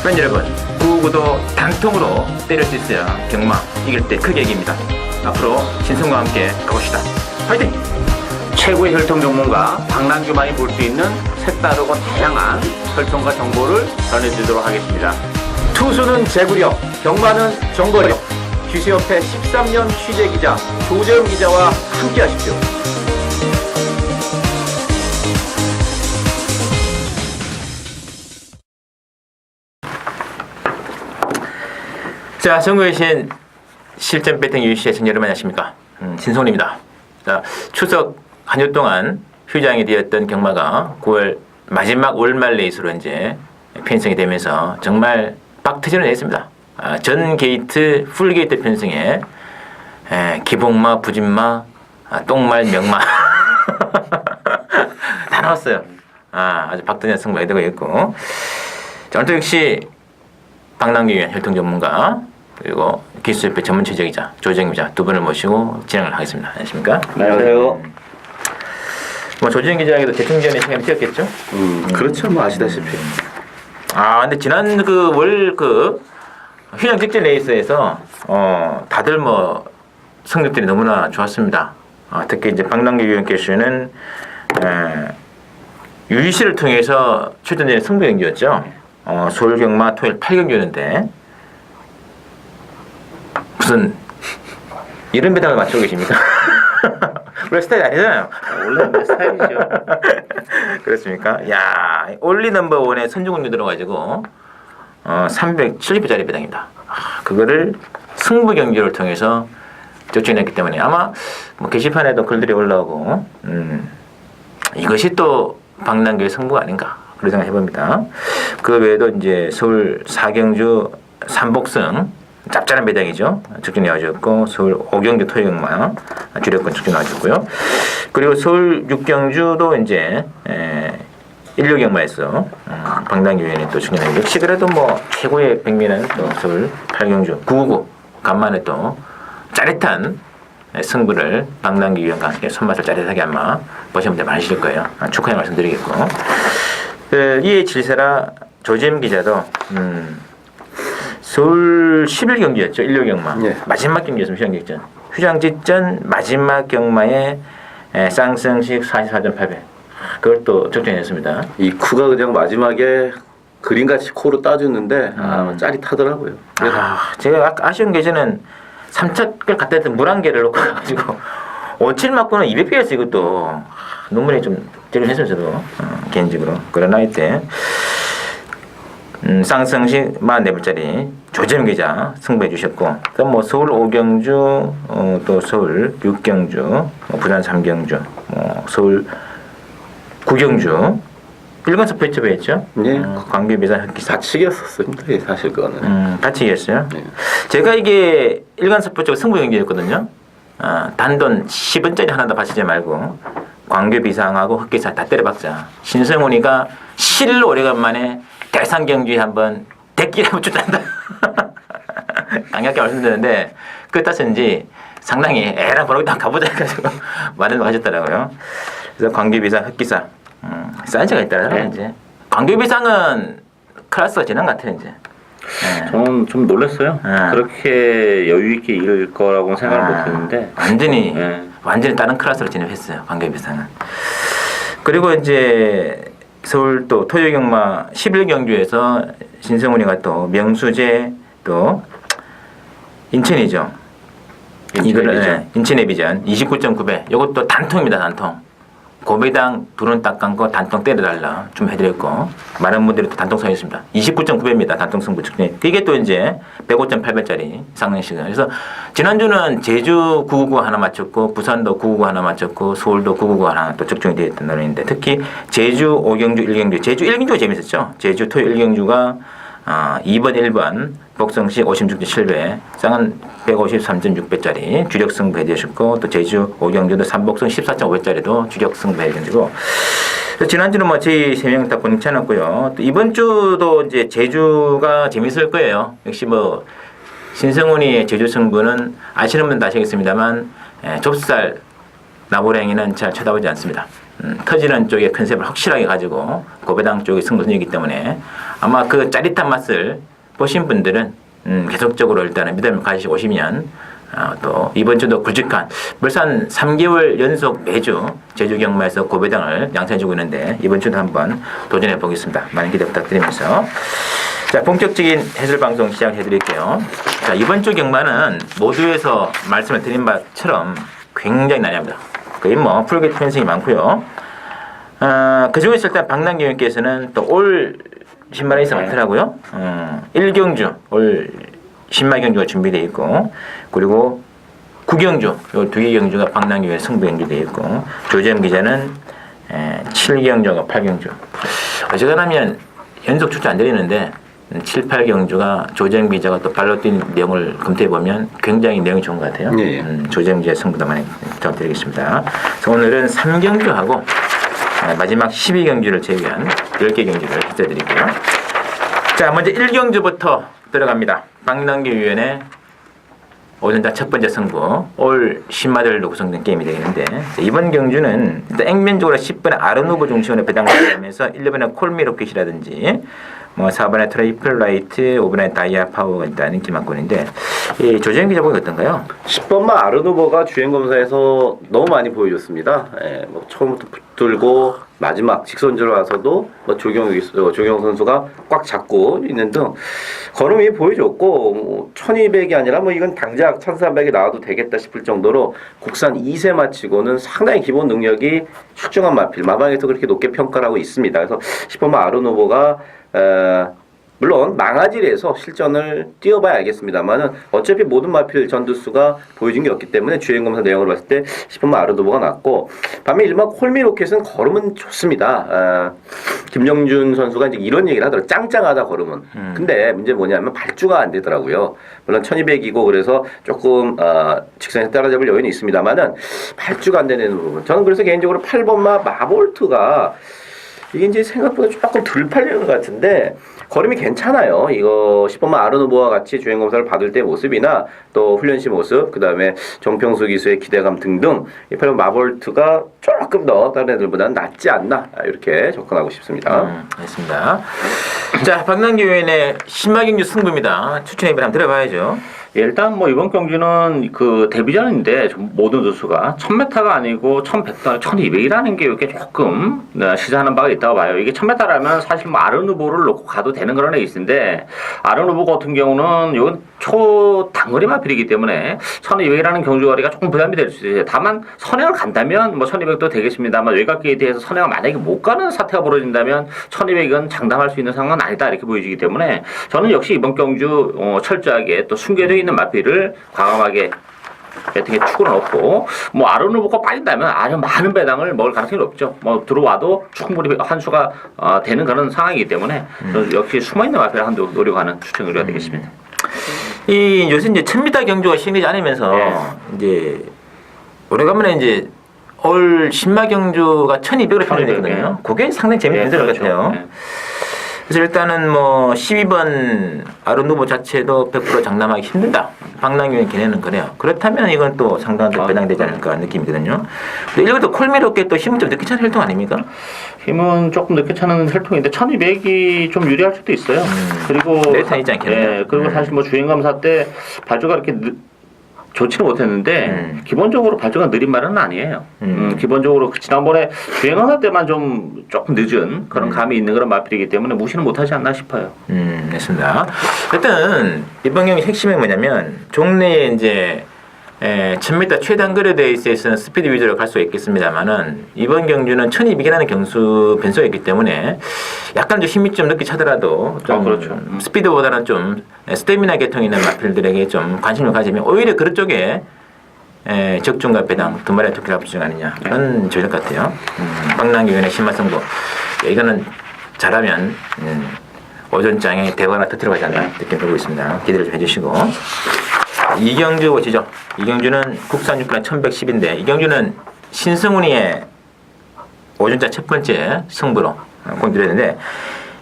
팬 여러분, 999도 단통으로 때릴 수 있어야 경마 이길 때 크게 이깁니다. 앞으로 신성과 함께 가봅시다. 화이팅! 최고의 혈통 전문가 박남규만이 볼 수 있는 색다르고 다양한 혈통과 정보를 전해드리도록 하겠습니다. 투수는 제구력, 경마는 정거력. 귀수협회 13년 취재기자 조재훈 기자와 함께 하십시오. 자, 전국에 계신 실전 배팅 유시의 전 여러분 안녕하십니까? 신성훈입니다. 자, 추석 한 주 동안 휴장이 되었던 경마가 9월 마지막 월말 레이스로 이제 편성이 되면서 정말 빡트전을 했습니다. 전 게이트, 풀 게이트 편성에 기복마, 부진마, 똥말, 명마 다 나왔어요. 아주 빡트전 승부가 되고 있고. 자, 오늘도 역시 박남규 위원 혈통 전문가 그리고 기수협회 전문 취재기자 조정임 기자 두 분을 모시고 진행을 하겠습니다. 안녕하십니까? 안녕하세요. 뭐 조정임 기자에게도 대충 전에 시간이 뛰었겠죠? 그렇죠. 뭐 아시다시피. 근데 지난 휴장 직전 레이스에서 다들 뭐 성적들이 너무나 좋았습니다. 특히 이제 박남규 위원께서는 유시를 통해서 출전된 승부 경기였죠. 서울 경마 토요일 8경기였는데 무슨 이런 배당을 맞추고 계십니까? 원래 스타일이 아니잖아요. 원래 내 스타일이죠. 그렇습니까? 야, 올리 넘버 원에 선중운이 들어가지고 370배짜리 배당입니다. 그거를 승부 경기를 통해서 적중했기 때문에 아마 뭐 게시판에도 글들이 올라오고 이것이 또 박남규의 승부가 아닌가 그런 생각 해봅니다. 그 외에도 이제 서울 4경주 삼복승 짭짤한 배당이죠. 적중 나와주었고 서울 5경주 토요경마 주력권 적중 나와주고요. 그리고 서울 6경주도 이제 16경마에서 박남규 위원이 또 적중나고 역시 그래도 뭐 최고의 백미는 또 서울 8경주 999 간만에 또 짜릿한 승부를 박남규 위원과 함께 손맛을 짜릿하게 아마 보시는 분들 많으실 거예요. 축하의 말씀드리겠고 이에 질세라 조재임 기자도 서울 11경기였죠. 1류경마. 네. 마지막 경기였습니다. 휴장 직전. 휴장 직전 마지막 경마에 쌍승식 44.8배. 그걸 또 적중했습니다. 이 쿠가 그냥 마지막에 그림같이 코로 따주는데 짜릿하더라고요. 제가 아쉬운 게 저는 3착을 갖다 했던 물 한 개를 놓고 가지고 57 맞고는 200배였어요. 이것도 눈물이 좀 찌릿했어요. 저도 개인적으로. 그러나 이때 쌍승식 44불짜리 조재임 기자 승부해 주셨고 또 뭐 서울 5경주 또 서울 6경주 부산 3경주 서울 9경주 일관석 배치배였죠. 네. 관계 비상 흑기사 같이 이겼었습니다. 사실 그거는. 같이 이겼어요. 네. 제가 이게 일관석 배치가 승부 경기였거든요. 단돈 10원짜리 하나 더 바치지 말고 광교 비상하고 흑기사 다 때려박자. 신성훈이가 실로 오래간만에 대상 경주에 한번 대끼를 한번 쫓아낸다. 강력하게 말씀드렸는데 그 탓인지 상당히 에라 버럭이 다 가보자 해가지고 말을 하셨더라고요. 그래서 광교 비상 흑기사 사이즈가 있더라고요. 네. 이제 광교 비상은 클래스가 지난 것 같아요. 이제. 네. 저는 좀 놀랐어요. 그렇게 여유 있게 이길 거라고 생각을 못했는데 완전히 다른 클래스로 진입했어요. 광교 비상은. 그리고 이제 서울 또 토요경마 11경주에서 신성훈이가 또 명수제 또 인천이죠. 인천의 비전 29.9배. 이것도 단통입니다. 단통. 고배당 둘은 딱 감고 단통 때려달라 좀 해드렸고 많은 분들이 또 단통 서있습니다. 29.9배입니다. 단통 승부 측면. 이게 또 이제 105.8배짜리 상승시간. 그래서 지난주는 제주 999 하나 맞췄고 부산도 999 하나 맞췄고 서울도 999 하나 또 적중이 되어 있던 노래인데 특히 제주 5경주 1경주 제주 1경주가 재밌었죠. 제주 토요 1경주가 2번 1번 복성시 56.7배 쌍은 153.6배짜리 주력 승부 해주셨고 또 제주 5경주도 삼복성 14.5배짜리도 주력 승부 해주시고 지난주는 뭐 저희 3명 다 괜찮았고요. 또 이번 주도 이제 제주가 재밌을 거예요. 역시 뭐 신성훈이의 제주 승부는 아시는 분도 아시겠습니다만 좁쌀 나보랭이는 잘 쳐다보지 않습니다. 터지는 쪽의 컨셉을 확실하게 가지고 고배당 쪽의 승부선이기 때문에 아마 그 짜릿한 맛을 보신 분들은 계속적으로 일단은 믿음을 가지고 오시면 또 이번 주도 굵직한 벌써 한 3개월 연속 매주 제주 경마에서 고배당을 양산해주고 있는데 이번 주도 한번 도전해 보겠습니다. 많은 기대 부탁드리면서 자, 본격적인 해설 방송 시작해 드릴게요. 자, 이번 주 경마는 모두에서 말씀을 드린 바처럼 굉장히 난해합니다. 거의 뭐 풀게이트 편성이 많고요. 그 중에서 일단 박남경님께서는 또 올 10만원 이상 많더라고요. 1경주 올 10만 경주가 준비되어 있고 그리고 9경주 요 2개 경주가 박남경의 승부 경주되어 있고 조재현 기자는 7경주가 8경주 어쨌거나면 연속 출전 안 드리는데 7, 8경주가 조재현 기자가 또 발로 뛴 내용을 검토해 보면 굉장히 내용이 좋은 것 같아요. 예. 조재현 기자의 승부도 많이 부탁드리겠습니다. 그래서 오늘은 3경주하고 마지막 12경주를 제외한 10개 경주를 해드릴게요. 자, 먼저 1경주부터 들어갑니다. 박남규 위원의 오전자 첫 번째 승부 올 10마들로 구성된 게임이 되겠는데 이번 경주는 일단 액면적으로 10번의 아른 후보 중심으로 배당을 하면서 1번의 콜미로켓이라든지 뭐 4번의 트레이플 라이트, 5번의 다이아 파워가 일단 인기 만권인데 이 조재현 기자 보기 어떤가요? 10번마 아른 후보가 주행 검사에서 너무 많이 보여줬습니다. 예, 뭐 처음부터 붙들고 마지막 직선주로 와서도 뭐 조경 선수가 꽉 잡고 있는 등 걸음이 보여줬고 뭐 1200이 아니라 뭐 이건 당장 1300이 나와도 되겠다 싶을 정도로 국산 2세 마치고는 상당히 기본 능력이 출중한 마필 마방에서 그렇게 높게 평가를 하고 있습니다. 그래서 10번마 아른 후보가 물론 망아질에서 실전을 뛰어봐야 알겠습니다만은 어차피 모든 마필 전두수가 보여준 게 없기 때문에 주행검사 내용으로 봤을 때 10번마 아르도보가 낫고 반면 일반 콜미로켓은 걸음은 좋습니다. 김영준 선수가 이제 이런 얘기를 하더라고요. 짱짱하다 걸음은. 근데 문제 뭐냐면 발주가 안 되더라고요. 물론 1200이고 그래서 조금 직선에서 따라잡을 여유는 있습니다만은 발주가 안 되는 부분. 저는 그래서 개인적으로 8번마 마볼트가 이게 이제 생각보다 조금 덜 팔리는 것 같은데 걸음이 괜찮아요. 이거 10번마 아른 후보와 같이 주행 검사를 받을 때 모습이나 또 훈련시 모습, 그 다음에 정평수 기수의 기대감 등등 이 8번 마볼트가 조금 더 다른 애들보다는 낫지 않나 이렇게 접근하고 싶습니다. 알겠습니다. 자, 박남규 의원의 신마경주 승부입니다. 추천 예비 한번 들어봐야죠. 예, 일단 뭐 이번 경기는 그 데뷔전인데 모든 두수가 1000m가 아니고 1100, 1200이라는 게 이렇게 조금 시사하는 바가 있다고 봐요. 이게 1000m라면 사실 뭐 아른 후보를 놓고 가도 되는 그런 레이스인데 아른 후보 같은 경우는 이건 초단거리 마필이기 때문에 1200이라는 경주거리가 조금 부담이 될 수 있어요. 다만 선행을 간다면 뭐 1200도 되겠습니다만 외곽기에 대해서 선행을 만약에 못 가는 사태가 벌어진다면 1200은 장담할 수 있는 상황은 아니다 이렇게 보여지기 때문에 저는 역시 이번 경주 철저하게 또 숨겨져 있는 마필을 과감하게 배팅에 축을 넣고 뭐 아른 후보가 빠진다면 아주 많은 배당을 먹을 가능성이 높죠. 뭐 들어와도 충분히 한 수가 되는 그런 상황이기 때문에 역시 숨어있는 마필을 한두 노려가는 추천 의뢰가 되겠습니다. 이 요새 이제 1000m 경주가 시행되지 않으면서 이제 오래간만에 이제 올 10마 경주가 1200으로 평정됐거든요. 그게 상당히 재밌는 것 같아요. 그래서 일단은 뭐 12번 아른 후보 자체도 100% 장담하기 힘들다. 박남규는 걔네는 그래요. 그렇다면 이건 또 상당한 배당되지 않을까 느낌이거든요. 근데 이것도 콜미롭게 또 힘은 좀 늦게 차는 혈통 아닙니까? 힘은 조금 늦게 차는 혈통인데 1200이 좀 유리할 수도 있어요. 그리고 내탄 있지 않겠나요? 예, 그리고 사실 뭐 주행검사 때 발주가 이렇게 좋지는 못했는데 기본적으로 발주가 느린 말은 아니에요. 기본적으로 지난번에 주행검사 때만 좀 조금 늦은 그런 감이 있는 그런 마필이기 때문에 무시는 못하지 않나 싶어요. 맞습니다. 일단 이번 경기 핵심이 뭐냐면 종래에 이제 1000m 최단 거리 레이스에서는 스피드 위주로 갈 수 있겠습니다만은 이번 경주는 1200이라는 변수가 있기 때문에 약간 좀 힘이 좀 늦게 차더라도 좀 그렇죠. 스피드보다는 좀 스태미나 계통이 있는 마필들에게 좀 관심을 가지면 오히려 그런 쪽에 적중과 배당 두 마리의 토끼를 합치지 않느냐 그런 조작 같아요. 박남규 의원의 신마승부 이거는 잘하면 오전장에 대화나 터트려 가지 않나 느낌 들고 있습니다. 기대를 좀 해주시고 이경주 보시죠. 이경주는 국산 6분 1110인데 이경주는 신승훈이의 오전자 첫 번째 승부로 공개됐는데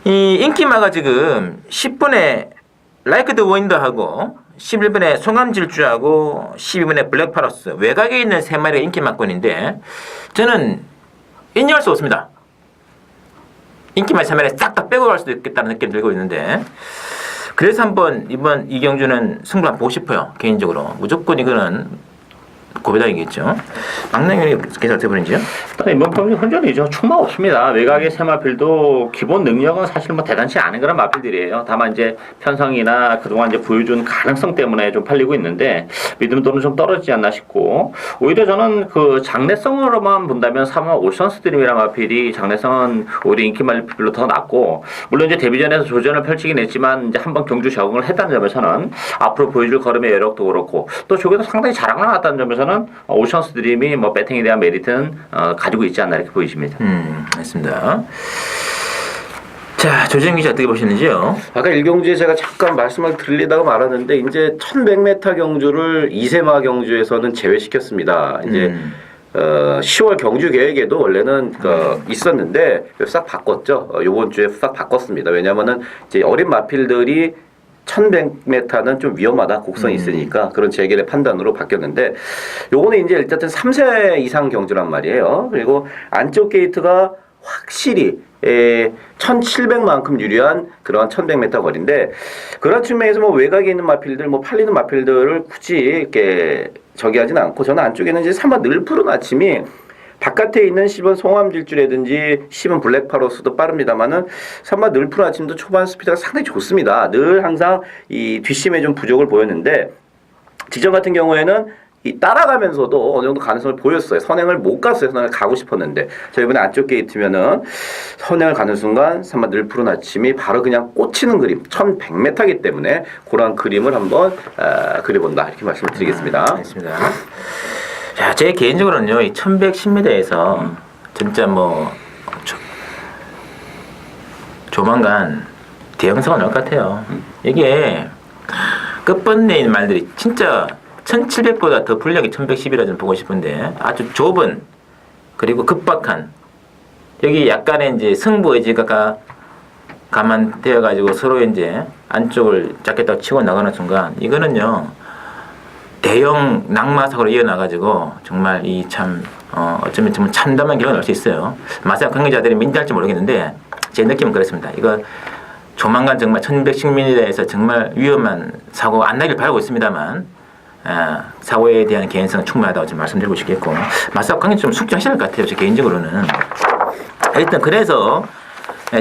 이 인기마가 지금 10분에 라이크 더 워인더하고 11분에 송암질주하고 12분에 블랙파러스 외곽에 있는 세 마리가 인기 막권인데 저는 인정할 수 없습니다. 인기만 차면에 싹 다 빼고 갈 수도 있겠다는 느낌이 들고 있는데 그래서 한번 이번 이경주는 승부 한번 보고 싶어요. 개인적으로 무조건 이거는 고배당이겠죠. 막내님이 계속 어떻게 보는지요? 일단 이번 경기 혼전이죠. 충마 없습니다. 외곽의 세 마필도 기본 능력은 사실 뭐 대단치 않은 그런 마필들이에요. 다만 이제 편성이나 그동안 이제 보여준 가능성 때문에 좀 팔리고 있는데 믿음도는 좀 떨어지지 않나 싶고 오히려 저는 그 장래성으로만 본다면 3화 오션스 드림이라는 마필이 장래성은 오히려 인기 마필로 더 낫고 물론 이제 데뷔전에서 조전을 펼치긴 했지만 이제 한번 경주 적응을 했다는 점에서는 앞으로 보여줄 걸음의 여력도 그렇고 또 저기도 상당히 잘하고 나왔다는 점에서는 오션스 드림이 뭐 배팅에 대한 메리트는 가지고 있지 않나 이렇게 보이십니다. 맞습니다. 자, 조재영 기자 어떻게 보시는지요? 아까 일경주에 제가 잠깐 말씀을 드리다가 말았는데 이제 1100m 경주를 2세마 경주에서는 제외시켰습니다. 이제 10월 경주 계획에도 원래는 있었는데 싹 바꿨죠. 요번 주에 싹 바꿨습니다. 왜냐하면은 이제 어린 마필들이 1100m는 좀 위험하다. 곡선이 있으니까 그런 재결의 판단으로 바뀌었는데 요거는 이제 일단 3세 이상 경주란 말이에요. 그리고 안쪽 게이트가 확실히 1700만큼 유리한 그러한 1100m 거리인데 그런 측면에서 뭐 외곽에 있는 마필들 뭐 팔리는 마필들을 굳이 이렇게 저기 하진 않고 저는 안쪽에는 이제 3번 늘 푸른 아침이 바깥에 있는 10번 송암질주라든지 10번 블랙파로스도 빠릅니다만은 3번 늘 푸른 아침도 초반 스피드가 상당히 좋습니다. 늘 항상 이 뒷심에 좀 부족을 보였는데 직전 같은 경우에는 이 따라가면서도 어느 정도 가능성을 보였어요. 선행을 못 갔어요. 선행을 가고 싶었는데 자 이번에 안쪽 게이트면은 선행을 가는 순간 3번 늘 푸른 아침이 바로 그냥 꽂히는 그림 1100m이기 때문에 그런 그림을 한번 그려본다 이렇게 말씀을 드리겠습니다. 알겠습니다. 자, 제 개인적으로는요, 이 1110m에서 진짜 뭐 조만간 대형사가 나올 것 같아요. 이게 끝번내인 말들이 진짜 1700보다 더 분량이 1110이라 좀 보고 싶은데 아주 좁은 그리고 급박한 여기 약간의 이제 승부 의지가 감안되어 가지고 서로 이제 안쪽을 잡겠다고 치고 나가는 순간 이거는요. 대형 낙마사고로 이어나가지고 정말 이 참 어쩌면 좀 참담한 결과가 나올 수 있어요. 마사 관계자들이 민감할지 모르겠는데 제 느낌은 그렇습니다. 이거 조만간 정말 1110mm에서 정말 위험한 사고가 안 나길 바라고 있습니다만 사고에 대한 개연성은 충분하다고 좀 말씀드리고 싶겠고 마사 관계 좀 숙지하셔야 할 것 같아요. 제 개인적으로는 일단 그래서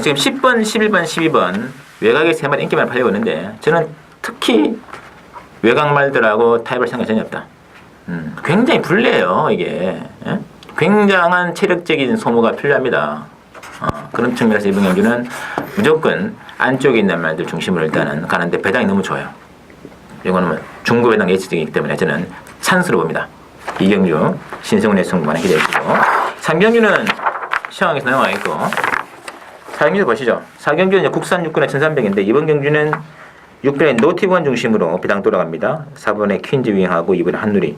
지금 10번, 11번, 12번 외곽의 세 마리 인기만 팔리고 있는데 저는 특히 외곽말들하고 타협할 생각이 전혀 없다. 굉장히 불리해요, 이게. 예? 굉장한 체력적인 소모가 필요합니다. 그런 측면에서 이번 경주는 무조건 안쪽에 있는 말들 중심으로 일단은 가는데 배당이 너무 좋아요. 이거는 뭐 중고 배당 예측이기 때문에 저는 찬스로 봅니다. 이경주, 신승훈의 승부만 기대해주고 3경주는 시황에서 나와 있고 4경주 보시죠. 4경주는 국산 육군의 1300인데 이번 경주는 6번의 노티원 중심으로 배당 돌아갑니다. 4번의 퀸즈 윙하고 2번의 한누리.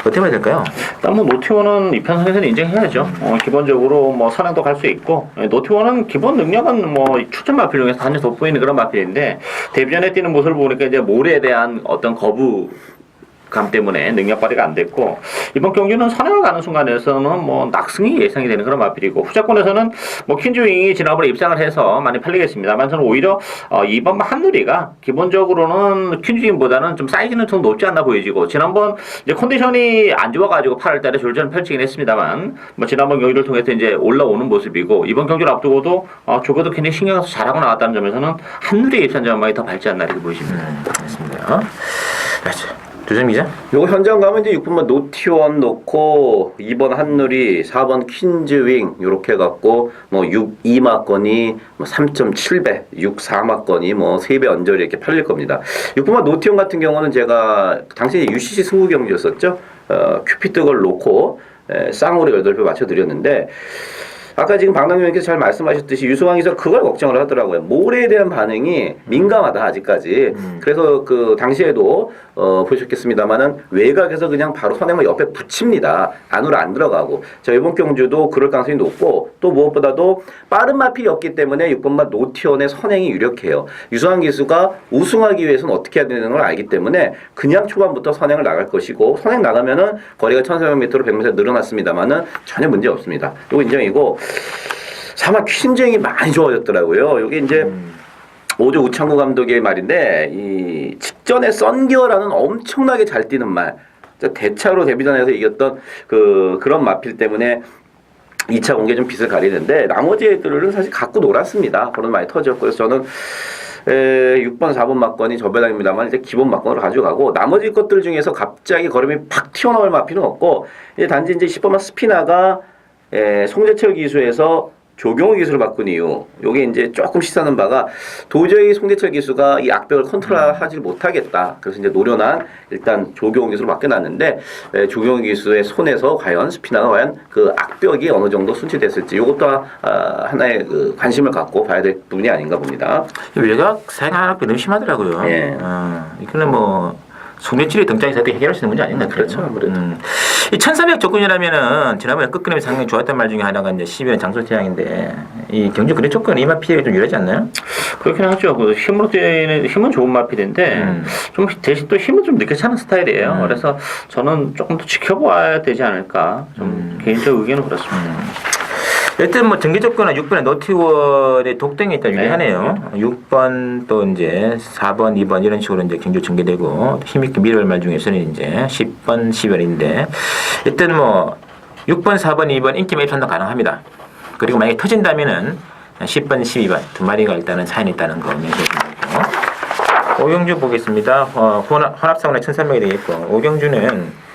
어떻게 봐야 될까요? 일단 뭐 노티원은 이 편성에서는 인정해야죠. 기본적으로 뭐 선행도 갈 수 있고 노티원은 기본 능력은 뭐 추천 마필 중에서 단연 돋보이는 그런 마필인데 데뷔전에 뛰는 모습을 보니까 이제 몰에 대한 어떤 거부감 때문에 능력 발휘가 안 됐고 이번 경기는 선행을 가는 순간에서는 뭐 낙승이 예상이 되는 그런 마필이고 후자권에서는 뭐 퀸즈윙이 지난번에 입상을 해서 많이 팔리겠습니다만 저는 오히려 이번 한누리가 기본적으로는 퀸즈윙보다는 좀 사이즈는 좀 높지 않나 보여지고 지난번 이제 컨디션이 안 좋아가지고 8월달에 졸전을 펼치긴 했습니다만 뭐 지난번 경기를 통해서 이제 올라오는 모습이고 이번 경기를 앞두고도 조교도 굉장히 신경 써서 잘하고 나왔다는 점에서는 한누리의 입산 전망이 더 밝지 않나 이렇게 보이십니다. 알겠습니다. 조정 기자? 요거 현장 가면 이제 6번만 노티원 놓고 2번 한누리, 4번 퀸즈윙 요렇게 해갖고 뭐 6.2마건이 뭐 3.7배, 6.4마건이 뭐 3배 언저리 이렇게 팔릴 겁니다. 6번만 노티원 같은 경우는 제가 당시 UCC 승부 경기였었죠. 큐피드 걸 놓고 쌍으로 8배 맞춰드렸는데 아까 지금 박남규님께서 잘 말씀하셨듯이 유승환 기자 그걸 걱정을 하더라고요. 몰에 대한 반응이 민감하다 아직까지. 그래서 그 당시에도 보셨겠습니다만은 외곽에서 그냥 바로 선행만 옆에 붙입니다. 안으로 안 들어가고. 자 이번 경주도 그럴 가능성이 높고 또 무엇보다도 빠른 마필이 없기 때문에 6번마 노티원의 선행이 유력해요. 유승환 기수가 우승하기 위해서는 어떻게 해야 되는 걸 알기 때문에 그냥 초반부터 선행을 나갈 것이고 선행 나가면은 거리가 1400m로 100m 늘어났습니다만은 전혀 문제 없습니다. 이거 인정이고. 사마 퀸쟁이 많이 좋아졌더라고요. 이게 이제 오조 우창구 감독의 말인데 이 직전에 썬기어라는 엄청나게 잘 뛰는 말, 대차로 데뷔전에서 이겼던 그런 마필 때문에 2차 공개 좀 빛을 가리는데 나머지 애들은 사실 갖고 놀았습니다. 그런 많이 터졌고 그래서 저는 6번, 4번 막건이 저배당입니다만 이제 기본 막건으로 가져가고 나머지 것들 중에서 갑자기 걸음이 팍 튀어나올 마필은 없고 이제 단지 이제 10번만 스피나가 송재철 기수에서 조경호 기수를 바꾼 이유 요게 이제 조금 시사하는 바가 도저히 송재철 기수가 이 악벽을 컨트롤하지 못하겠다. 그래서 이제 노련한 일단 조경호 기수로 바뀌어놨는데 조경호 기수의 손에서 과연 스피나가 과연 그 악벽이 어느 정도 순치됐을지 요것도 하나의 그 관심을 갖고 봐야 될 부분이 아닌가 봅니다. 외곽 사용하는 너무 심하더라고요. 예. 이거는 뭐 송재철이 등장해서 해결할 수 있는 문제 아닌가. 그렇죠, 아무래도. 이 1300 조건이라면은 지난번에 끝그림이 상당히 좋았던 말 중에 하나가 이제 12년 장소태양인데 이 경주 그린 조건 이 마필이 좀 유리하지 않나요? 그렇긴 하죠. 그 힘으로 뛰는 힘은 좋은 마필인데 좀 대신 또 힘은 좀 늦게 차는 스타일이에요. 그래서 저는 조금 더 지켜봐야 되지 않을까. 좀 개인적 의견은 그렇습니다. 일단 뭐 전개 조건은 6번에 노티월의 독등이 일단 유리하네요. 6번 또 이제 4번, 2번 이런 식으로 이제 경주 전개되고 힘있게 밀어올 말 중에서는 이제 10번, 12번인데 일단 뭐 6번, 4번, 2번 인기 매입 선도 가능합니다. 그리고 만약에 터진다면은 10번, 12번 두 마리가 일단은 사연이 있다는 거 명시해주고 오경주 보겠습니다. 혼합상원의 1300이 되겠고 오경주는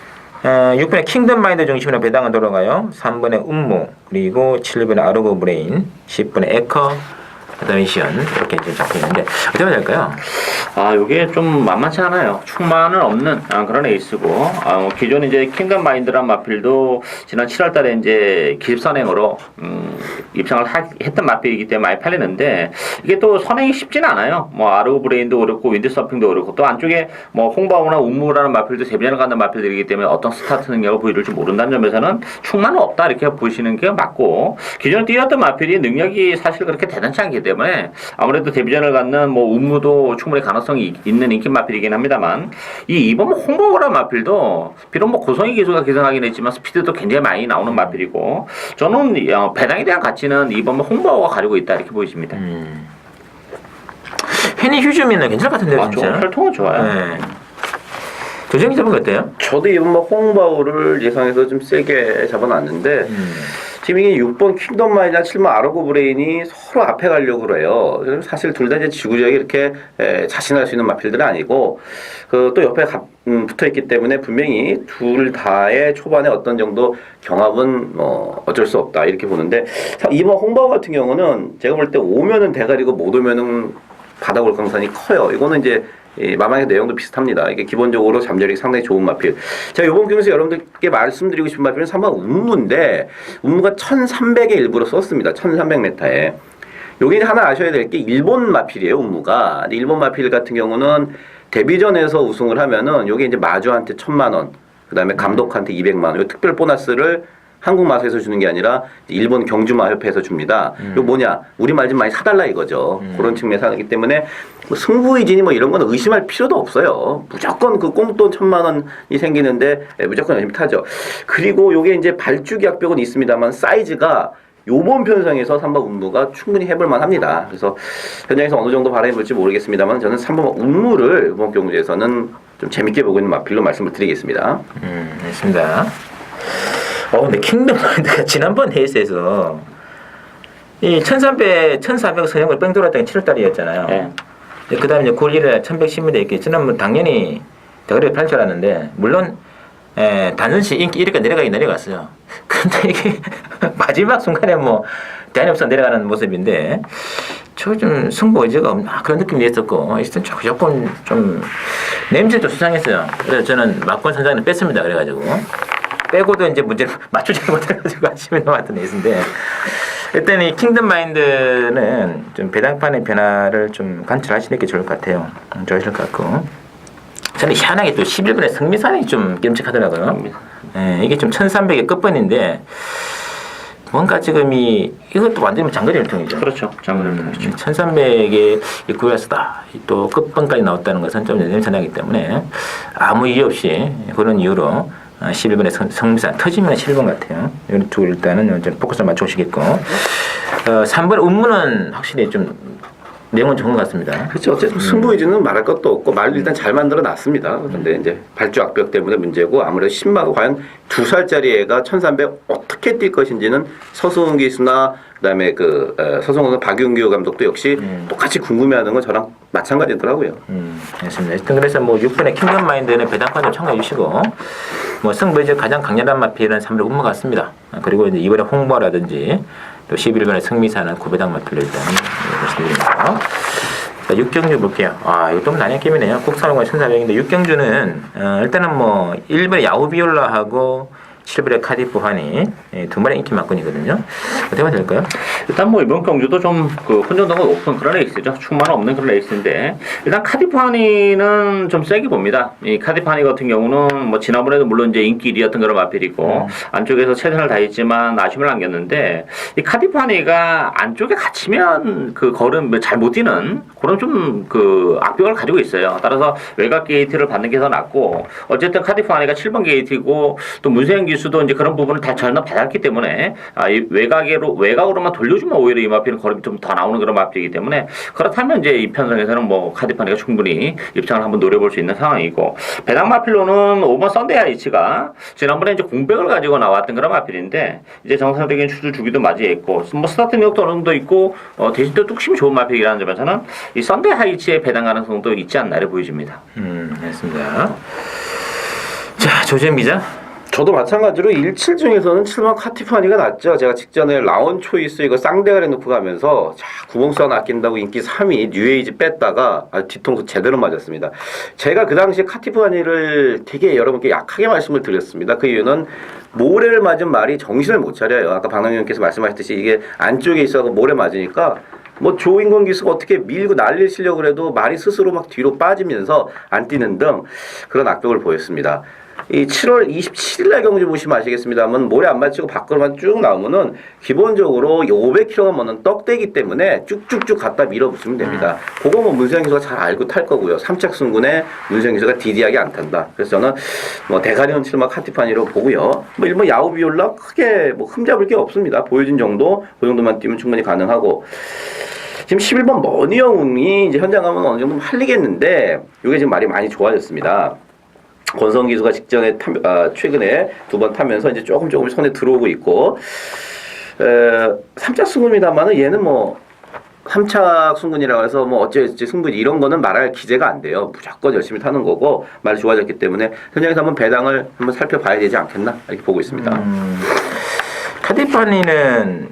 6번에 킹덤 마인드 중심으로 배당은 돌아가요. 3번에 음모, 그리고 7번에 아르고 브레인, 10번에 에커, 그다음에 미션 이렇게 이제 잡혀 있는데 어떻게 해야 될까요? 요게 좀 만만치 않아요. 충만은 없는 그런 에이스고, 기존 이제 킹덤 마인드란 마필도 지난 7월달에 이제 기습선행으로 입상을 했던 마필이기 때문에 많이 팔리는데 이게 또 선행이 쉽진 않아요. 뭐 아르고 브레인도 어렵고 윈드 서핑도 어렵고 또 안쪽에 뭐 홍바오나 운무라는 마필도 데뷔전을 갖는 마필들이기 때문에 어떤 스타트 능력을 보여줄지 모른다는 점에서는 충만은 없다 이렇게 보시는 게 맞고 기존에 뛰었던 마필이 능력이 사실 그렇게 대단치 않기 때문에 아무래도 데뷔전을 갖는 뭐 운무도 충분히 가능성이 있는 인기 마필이긴 합니다만 이 2번 홍바오라는 마필도 비록 뭐 고성희 기수가 기성하긴 했지만 스피드도 굉장히 많이 나오는 마필이고 저는 배당에 대한 가치는 2번 홍바오가 가지고 있다 이렇게 보여집니다. 헤니 휴즈미는 괜찮을 것 같은데요, 진짜. 혈통은 좋아요. 네. 조정이 잡은 거 어때요? 저도 이번 뭐 홍바오를 예상해서 좀 세게 잡아놨는데 지금 이게 6번 킹덤 마인이나 7번 아르고 브레인이 서로 앞에 가려고 그래요. 사실 둘 다 이제 지구력이 이렇게 자신할 수 있는 마필들은 아니고 또 옆에 붙어 있기 때문에 분명히 둘 다의 초반에 어떤 정도 경합은 어쩔 수 없다 이렇게 보는데 이번 홍바오 같은 경우는 제가 볼 때 오면은 대가리고 못 오면은 바닥 올 가능성이 커요. 이거는 이제 마망의 내용도 비슷합니다. 이게 기본적으로 잠재력이 상당히 좋은 마필. 제가 이번 경기에서 여러분들께 말씀드리고 싶은 마필은 3번 운무인데 운무가 1300에 일부러 썼습니다. 1300m에. 여기 하나 아셔야 될 게 일본 마필이에요. 운무가. 일본 마필 같은 경우는 데뷔전에서 우승을 하면은 여기 이제 마주한테 1000만 원, 그다음에 감독한테 200만 원, 이 특별 보너스를 한국 마술에서 주는 게 아니라 일본 경주마협회에서 줍니다. 이거 뭐냐? 우리 말 좀 많이 사달라 이거죠. 그런 측면에서 하기 때문에 뭐 승부의진이 뭐 이런 건 의심할 필요도 없어요. 무조건 그 꽁돈 1000만 원이 생기는데 무조건 열심히 타죠. 그리고 요게 이제 발주기 약벽은 있습니다만 사이즈가 요번 편성에서 3번 운무가 충분히 해볼만 합니다. 그래서 현장에서 어느 정도 바람이 불지 모르겠습니다만 저는 3번 운무를 이번 경주에서는 좀 재밌게 보고 있는 마필로 말씀을 드리겠습니다. 알겠습니다. 근데 킹덤 마인드가 지난번 헤이스에서 이 1300 서형을 뺑 돌았던 게 7월달이었잖아요. 네. 그 다음에 이제 9월 1일에 1110m 이렇게 지난번 당연히 대가리를 팔 줄 알았는데 물론 단순시 인기 이렇게 내려가긴 내려갔어요. 근데 이게 마지막 순간에 뭐 대안이 없어 내려가는 모습인데 저 좀 승부 의지가 없나 그런 느낌이 있었고 일단 조금 좀 냄새도 수상했어요. 그래서 저는 막권 선장을 뺐습니다. 그래가지고 빼고도 이제 문제를 맞추지 못해가지고 아쉬움이 남았던 에이스인데 일단 이 킹덤 마인드는 좀 배당판의 변화를 좀 관찰하시는 게 좋을 것 같아요. 좋으실 것 같고 저는 희한하게 또 11번의 승미산이 좀 끔찍하더라고요. 이게 좀 1300의 끝번인데 뭔가 지금 이것도 완전히 장거리 혈통이죠. 그렇죠. 장거리 혈통이죠. 1300의 구야수다. 또 끝번까지 나왔다는 것은 좀 냄새나기 때문에 아무 이유 없이 그런 이유로 11번의 성미산 터지면 7번 같아요. 이런 쪽을 일단은 좀 포커스를 맞춰주시겠고 3번 운무는 확실히 좀 내용은 좋은 것 같습니다. 그렇죠. 어쨌든 승부 의지는 말할 것도 없고 말을 일단 잘 만들어 놨습니다. 근데 이제 발주 악벽 때문에 문제고 아무래도 신마가 과연 2살짜리 애가 1300 어떻게 뛸 것인지는 서승훈 기수나 그다음에 서승훈 박윤규 감독도 역시 똑같이 궁금해하는 건 저랑 마찬가지더라고요. 알겠습니다. 하여튼 그래서 뭐 6분의 킹덤 마인드는 배당권 좀 참고해 주시고 뭐 승부의 가장 강렬한 마필은 3번 운무 같습니다. 그리고 이제 이번에 홍보라든지 또 11번에 승미사는 구배당 마필로 일단 말씀드립니다. 6경주 볼게요. 이거 좀 난해 게임이네요. 국산호가 1,400인데 6경주는 일단은 뭐 1번에 야후비올라하고 7번에 카디프 환희 두 마리 인기 막건이거든요. 어떻게 하면 될까요? 일단 뭐 이번 경주도 좀 혼전도가 높은 그런 레이스죠. 충만 없는 그런 레이스인데 일단 카디프 환희는 좀 세게 봅니다. 이 카디프 환희 같은 경우는 뭐 지난번에도 물론 이제 인기 1위였던 그런 마필이고 안쪽에서 최선을 다했지만 아쉬움을 안겼는데 이 카디프 환희가 안쪽에 갇히면 그 걸음 잘 못 뛰는 그런 좀 악벽을 가지고 있어요. 따라서 외곽 게이트를 받는 게 더 낫고 어쨌든 카디프 환희가 7번 게이트고 또 문세영 기수도 이제 그런 부분을 다 전혀 받았기 때문에 이 외곽으로만 돌려주면 오히려 이 마필은 걸음이 좀 더 나오는 그런 마필이기 때문에 그렇다면 이제 이 편성에서는 뭐 카디프 환희가 충분히 입장을 한번 노려볼 수 있는 상황이고 배당 마필로는 5번 썬데이 하이츠가 지난번에 이제 공백을 가지고 나왔던 그런 마필인데 이제 정상적인 추주 주기도 맞이했고 뭐 스타트 능력도 어느 정도 있고 대신 또 뚝심이 좋은 마필이라는 점에서는 이 썬데이 하이츠의 배당 가능성도 있지 않나 를 보여집니다. 알겠습니다. 자, 조재현 기자. 저도 마찬가지로 17 중에서는 7번 카티프 환희가 낫죠. 제가 직전에 라운 초이스 이거 쌍대가리 놓고 가면서 구봉수가 아낀다고 인기 3위 뉴에이지 뺐다가 뒤통수 제대로 맞았습니다. 제가 그 당시에 카티프 환희를 되게 여러분께 약하게 말씀을 드렸습니다. 그 이유는 모래를 맞은 말이 정신을 못 차려요. 아까 박남규님께서 말씀하셨듯이 이게 안쪽에 있어서 모래 맞으니까 뭐 조인권 기수가 어떻게 밀고 날리시려고 해도 말이 스스로 막 뒤로 빠지면서 안 뛰는 등 그런 악벽을 보였습니다. 이 7월 27일 날 경주 보시면 아시겠습니다만 모래 안 맞추고 밖으로만 쭉 나오면은 기본적으로 500kg가 넘는 떡대기 때문에 쭉쭉쭉 갖다 밀어붙이면 됩니다. 그거 뭐 문세영 기수가 잘 알고 탈 거고요. 3착 승군에 문세영 기수가 디디하게 안 탄다. 그래서 저는 뭐 대가리온 7마 카티파니로 보고요. 뭐 일본 야후비올라 크게 뭐 흠잡을 게 없습니다. 보여준 정도 그 정도만 뛰면 충분히 가능하고. 지금 11번 머니영웅이 이제 현장 가면 어느 정도 할리겠는데 이게 지금 말이 많이 좋아졌습니다. 권성 기수가 직전에 최근에 2번 타면서 이제 조금 손에 들어오고 있고 3착 승군입니다만은 얘는 뭐 3착 승군이라고 해서 뭐 어찌 승군 이런 거는 말할 기재가 안 돼요. 무조건 열심히 타는 거고 말이 좋아졌기 때문에 현장에서 한번 배당을 한번 살펴봐야 되지 않겠나 이렇게 보고 있습니다. 카디파니는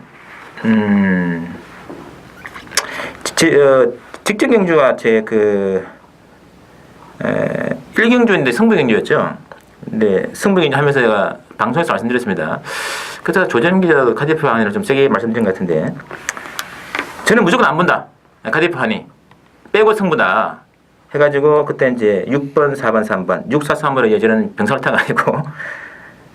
직전 경주와 제 1경주인데 승부경주였죠. 근데 승부경주 하면서 제가 방송에서 말씀드렸습니다. 그래서 조재현 기자도 카디프 환희를 좀 세게 말씀드린 것 같은데 저는 무조건 안 본다. 카디프 환희 빼고 승부다 해가지고 그때 이제 6번, 4번, 3번 6, 4, 3으로 이어지는 병상을 타가지고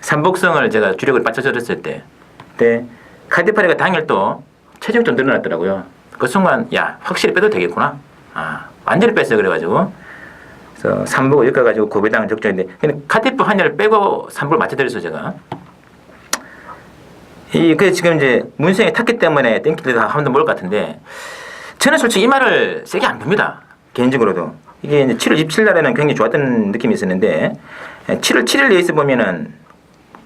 삼복성을 제가 주력을 받쳐줬을 때 그때 카디프 환희가 당일 또 체중이 좀 늘어났더라고요. 그 순간 야 확실히 빼도 되겠구나. 완전히 뺐어요. 그래가지고 3부고 여기 가가지고 고배당을 적정인데 근데 카티프 환희를 빼고 3부를 맞춰드렸어요 제가. 그래서 지금 이제 문세영이 탔기 때문에 땡길도 한번 먹을 것 같은데 저는 솔직히 이 말을 세게 안 봅니다. 개인적으로도 이게 이제 7월 27일 날에는 굉장히 좋았던 느낌이 있었는데 7월 7일 레이스 보면은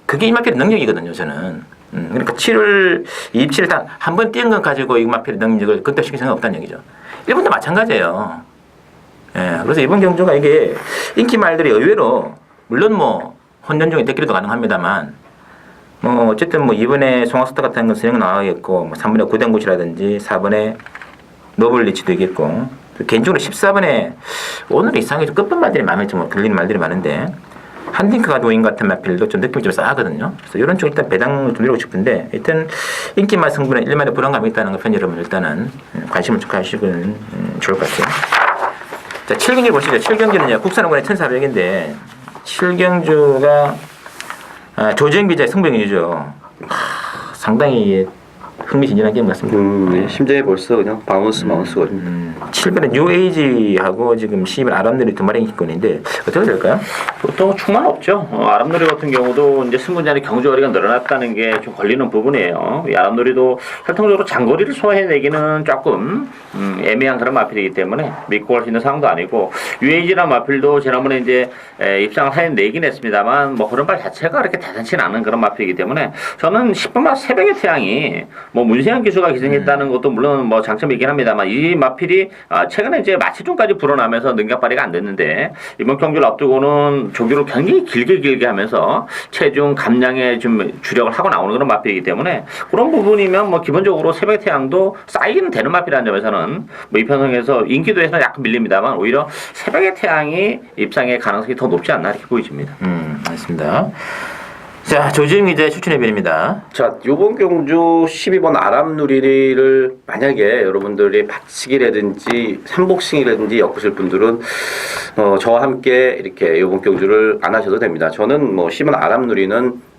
그게 이 마필의 능력이거든요 저는. 그러니까 7월 27일 딱 한 번 뛴 것 가지고 이 마필의 능력을 근접시킬 생각 없다는 얘기죠. 일본도 마찬가지예요. 그래서 이번 경주가 이게 인기 말들이 의외로 물론 뭐 혼전 중에 데끼리도 가능합니다만 뭐 어쨌든 뭐 이번에 송학스타 같은 건 수영 나와야겠고 뭐 3번에 구den구시라든지 4번에 노블리치도 있겠고 개인적으로 14번에 오늘 이상하게 좀 끝번 말들이 마음에 좀 걸리는 말들이 많은데 한딩크가 도인 같은 마필도 좀 느낌이 좀 싸하거든요. 그래서 이런 쪽 일단 배당을 좀 내리고 싶은데 일단 인기말 승부는 1만에 불안감이 있다는 거 팬 여러분 일단은 관심을 좀 가지시면 좋을 것 같아요. 자, 7경주 보시죠. 7경주는요, 국산원권의 1,400인데, 7경주가, 조재현 기자의 승부경주죠. 상당히 흥미진진한 게임 같습니다. 네, 심장이 벌써 그냥 마운스거든요. 7번에 뉴에이지하고 지금 10번 아랍누리 두 마리 인기권인데 어떻게 될까요? 보통 충만 없죠. 아랍누리 같은 경우도 이제 승부전이 경주거리가 늘어났다는 게 좀 걸리는 부분이에요. 이 아랍누리도 혈통적으로 장거리를 소화해내기는 조금 애매한 그런 마필이기 때문에 믿고 갈 수 있는 상황도 아니고 UAG라는 마필도 지난번에 이제 입상을 해내긴 했습니다만 뭐 그런 발 자체가 그렇게 대단치는 않은 그런 마필이기 때문에 저는 10번 마스 새벽의 태양이 뭐 문세현 기수가 기승했다는 것도 물론 뭐 장점이긴 합니다만 이 마필이 최근에 이제 마취중까지 불어나면서 능력 발휘가 안 됐는데 이번 경기를 앞두고는 조기로 굉장히 길게 하면서 체중 감량에 좀 주력을 하고 나오는 그런 마필이기 때문에 그런 부분이면 뭐 기본적으로 새벽의 태양도 쌓이는 되는 마필이라는 점에서는 뭐 이 편성에서 인기도에서는 약간 밀립니다만 오히려 새벽의 태양이 입상의 가능성이 더 높지 않나 이렇게 보여집니다. 맞습니다. 자, 조지임 기자의 추천의 별입니다. 자, 요번 경주 12번 아랍누리를 만약에 여러분들이 박치기라든지 삼복싱이라든지 엮으실 분들은 저와 함께 이렇게 요번 경주를 안 하셔도 됩니다. 저는 뭐 10번 아랍누리는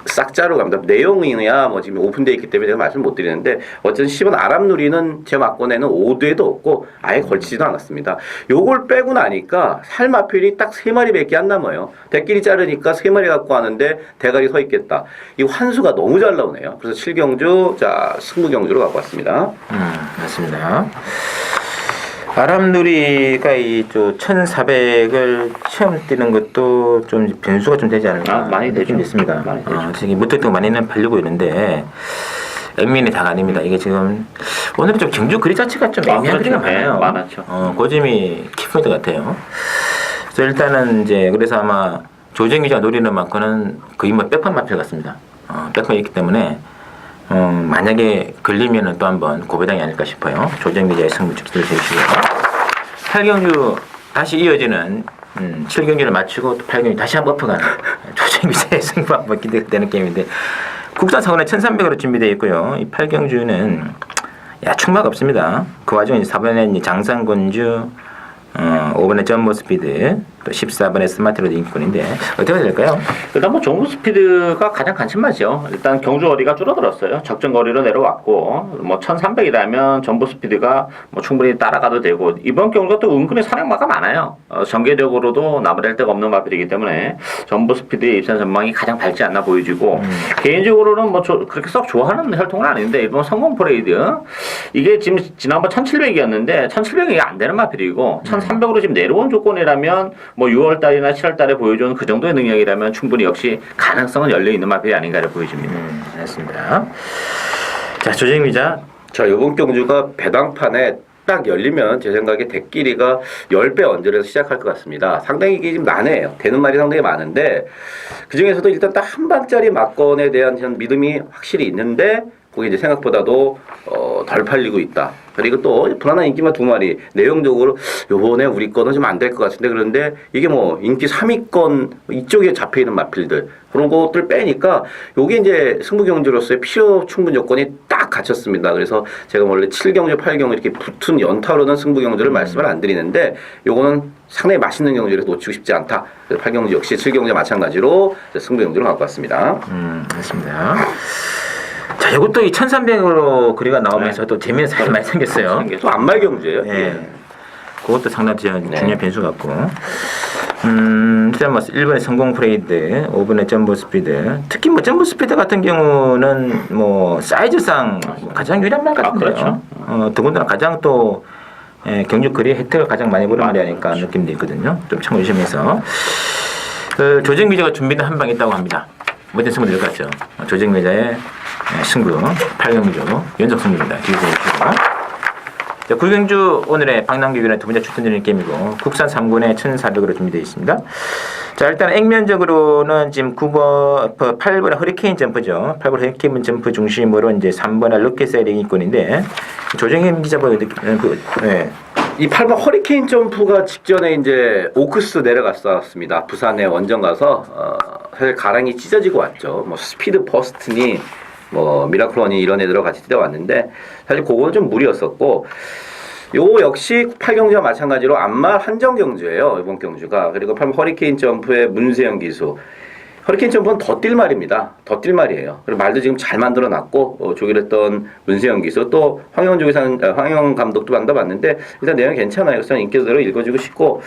싹자로 갑니다. 내용이야 뭐 지금 오픈되어 있기 때문에 제가 말씀 못 드리는데 어쨌든 10원 아랍누리는 제 막권에는 5두에도 없고 아예 걸치지도 않았습니다. 요걸 빼고 나니까 살마필이 딱 3마리밖에 안 남아요. 대끼리 자르니까 3마리 갖고 하는데 대가리 서 있겠다. 이 환수가 너무 잘 나오네요. 그래서 7경주 자 승부경주로 갖고 왔습니다. 맞습니다. 아랍누리가 이저 1,400을 처음 뛰는 것도 좀 변수가 좀 되지 않을까 많이 되죠. 있습니다. 많이 되죠. 지금 무턱대고 많이는 팔리고 있는데 액면이 다가 아닙니다. 이게 지금 오늘은 좀 경주 그리 자체가 좀 애매한 그리가 많아요. 많았죠. 그 점이 키포인트 같아요. 그래서 일단은 이제 그래서 아마 조정기자 노리는 만큼은 거의 뭐 백판 마필 같습니다. 백판이 있기 때문에 만약에 걸리면은 또 한번 고배당이 아닐까 싶어요. 조정기자의 승부 기대를 해주시고요. 8경주 다시 이어지는 7경주를 마치고 또 8경주 다시 한번 엎어가는 조정기자의 승부 한번 기대가 되는 게임인데 국산 사고는 1300으로 준비되어 있고요. 이 8경주는 충막 없습니다. 그 와중에 4번에 장상군주 5번에 점보 스피드, 또 14번에 스마트로드 인권인데 어떻게 될까요? 일단 뭐 점보 스피드가 가장 관심마죠. 일단 경주 거리가 줄어들었어요. 적정 거리로 내려왔고 뭐 1300이라면 점보 스피드가 뭐 충분히 따라가도 되고 이번 경주가 또 은근히 산행마가 많아요. 전개적으로도 나무랄 데가 없는 마필이기 때문에 점보 스피드의 입산 전망이 가장 밝지 않나 보여지고 개인적으로는 뭐 그렇게 썩 좋아하는 혈통은 아닌데 이번 성공 퍼레이드 이게 지금 지난번 1700이었는데 1700이 안 되는 마필이고 1300으로 지금 내려온 조건이라면 뭐 6월달이나 7월달에 보여준 그 정도의 능력이라면 충분히 역시 가능성은 열려 있는 마필이 아닌가를 보여집니다. 알겠습니다. 자, 조정 기자. 자, 이번 경주가 배당판에 딱 열리면 제 생각에 대끼리가 10배 언저리에서 시작할 것 같습니다. 상당히 이게 좀 난해해요. 되는 말이 상당히 많은데 그 중에서도 일단 딱 한 방짜리 막건에 대한 믿음이 확실히 있는데 그게 이제 생각보다도 덜 팔리고 있다. 그리고 또 불안한 인기만 2마리. 내용적으로 요번에 우리 거는 좀 안 될 것 같은데 그런데 이게 뭐 인기 3위권 이쪽에 잡혀 있는 마필들 그런 것들 빼니까 요게 이제 승부경주로서의 필요 충분 조건이 딱 갖췄습니다. 그래서 제가 원래 7경주, 8경주 이렇게 붙은 연타로는 승부경주를 말씀을 안 드리는데 요거는 상당히 맛있는 경주를 놓치고 싶지 않다. 그래서 8경주 역시 7경주와 마찬가지로 승부경주를 갖고 왔습니다. 맞습니다. 자, 이것도 이 1300으로 거리가 나오면서 또 재미는 사실 많이 생겼어요. 또 안말 경주예요. 예. 그것도 상당히 중요한 변수 같고. 일단 뭐 1번에 성공 프레이드, 5번에 점보 스피드. 특히 뭐 점보 스피드 같은 경우는 뭐 사이즈상 가장 유리한 말 같은데요. 그렇죠. 더군다나 가장 또 경주 거리의 혜택을 가장 많이 보는 말이 아닐까 하는 느낌도 있거든요. 좀 참고 주시면서 조정 기자가 준비된 한 방 있다고 합니다. 뭐든 승부 될 것 같죠. 조정 기자의 승부 8경주 연속 승부입니다. 기대해주시고. 자, 9경주 오늘의 방랑규변의 두 번째 추천드리는 게임이고 국산 3군에 1,400으로 준비되어 있습니다. 자, 일단 액면적으로는 지금 8번의 허리케인 점프죠. 8번 허리케인 점프 중심으로 이제 3번의 럭키셀링 이권인데 조정현 기자보다 이 8번 허리케인 점프가 직전에 이제 오크스 내려갔었습니다. 부산에 원정 가서 사실 가랑이 찢어지고 왔죠. 뭐 스피드 버스트니 뭐 미라클원이 이런 애들하고 같이 뛰어왔는데 사실 그거는 좀 무리였었고 요 역시 8경주와 마찬가지로 안말 한정 경주예요. 이번 경주가. 그리고 8번 허리케인 점프의 문세영 기수. 허리케인 점프는 더 뛸 말입니다. 더 뛸 말이에요. 그리고 말도 지금 잘 만들어놨고 조율했던 문세영 기수 또 황영 감독도 만나봤는데 일단 내용이 괜찮아요. 그래서 인기대로 읽어주고 싶고